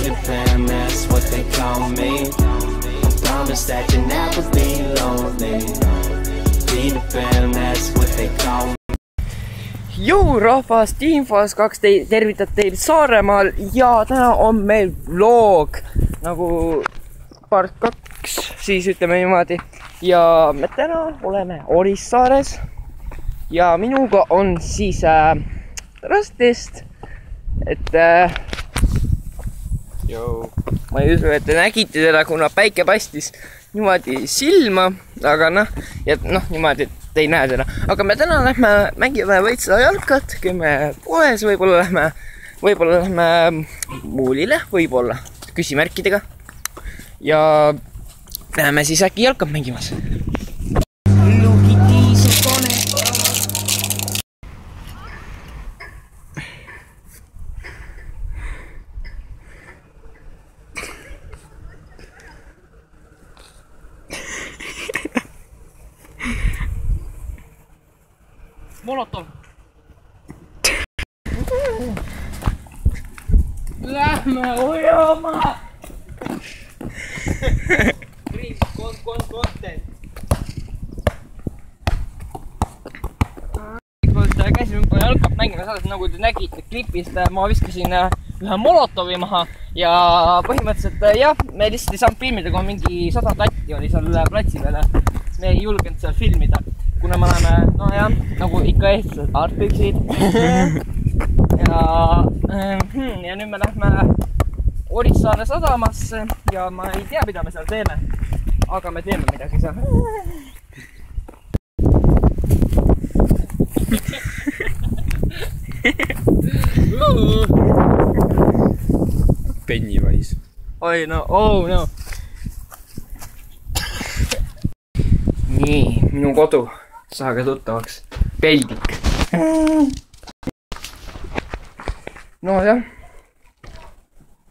Peter Pan, that's what they call me. I promise that you never be lonely. Peter Pan, that's what they call me. Jõu rahvas, Teamfast 2 tervitab teid Saaremaal ja täna on meil vlog nagu part 2, siis ütleme niimoodi. Ja me täna oleme Orissaares ja minuga on siis Rastest, et ma ei usu, et te nägite teda, kuna päike paistis niimoodi silma, aga niimoodi, et te ei näe teda. Aga me täna lähme mängime võitseda jalkat, käime poes, võib-olla lähme muulile, võib-olla küsimärkidega. Ja läheme siis äkki jalkat mängimas. Molotov. Lähme ujama. Content. Käisin jalkat mängima selles, nagu te nägite klipist, ma viskasin ühe Molotovi maha ja põhimõtteliselt jah, me lihtsalt ei saanud filmida, kui mingi 100 tatti oli seal platsi peale. Me ei julgenud seal filmida, kuna me oleme, nagu ikka eestlased, artpüksid. Ja nüüd me lähme Orissaare sadamasse ja ma ei tea, mida me seal teeme, aga me teeme midagi seal. Pennywise. Oi no, oh no. Nii, minu kodu, saage tuttavaks. Peldik. No jah.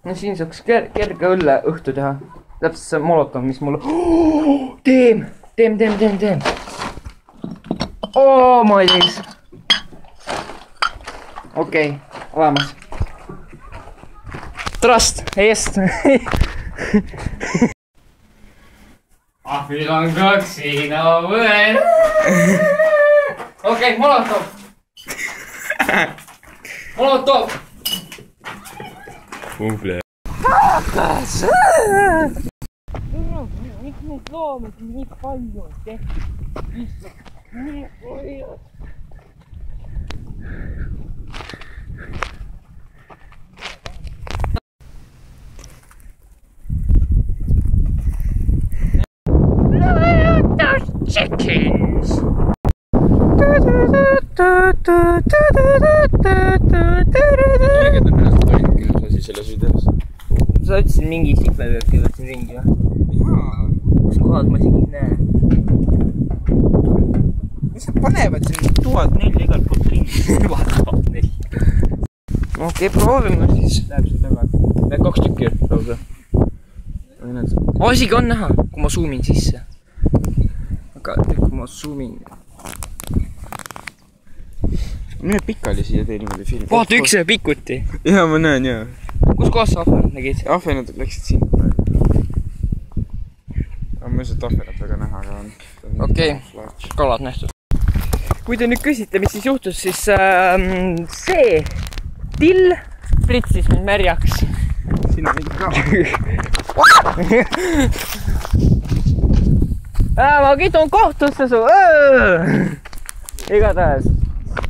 No siin saaks kerge õlle õhtu teha. Täpselt see Molotov, mis mulle... Teem! Oh my days! Okei, olemas. Trust, eest! Ahvil on kaksina võen. Okei, Molotov. Molotov. Umble. Kakas! Miks neid loomad nii palju on tehtud? Nii palju. Chickens. Millega ta näha toinud asi selles videos? Sa ütlesid mingi sipelööki võtsin ringi või? Kus kohas ma isegi ei näe? Mis nad panevad siin 1004 igalt poolt ringi? 1004. Okei, proovime siis. Läheb siin tagasi. Need 2 tükki lausa. Asigi on näha, kui ma zoomin sisse. Aga kui ma zoomin... Mine pikali siia tee niimoodi film. Vaata, üks jääb pikuti. Jaa, ma näen, jaa. Kus kohas sa ahvenad nägid? Ahvenad läksid siin praegu. Ma ei saa ahvenad väga näha, aga on... Okei, kalad nähtud. Kui te nüüd küsite, mis siis juhtus, siis see till pritsis mind märjaks. Sina mingi ka. Ma kitun kohtusse su. Igatahes.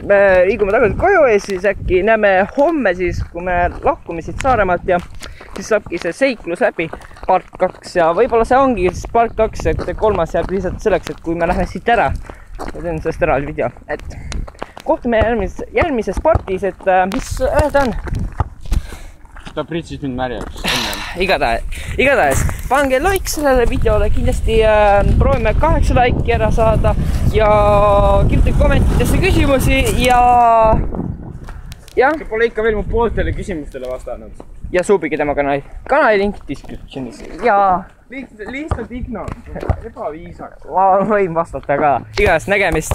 Me liigume tagasi koju ja siis äkki näeme homme siis, kui me lahkume siit Saaremaalt ja siis saabki see seiklus läbi part 2 ja võib-olla see ongi siis part 2, et 3 jääb lihtsalt selleks, et kui me lähme siit ära ja teen sellest ära video, et kohtume järgmises partis, et mis öelda on? Ta pritsis mind märjaks ennem. Igatahes, pange like sellele videole, kindlasti proovime 8 laiki ära saada ja kirjutage kommentidesse küsimusi ja... Te pole ikka veel mu pooltele küsimustele vastanud. Ja suubige tema kanali. Kanali link descriptionis. Ja... Lihtsalt igno. Ebaviisak. Ma võin vastata ka. Igast nägemist.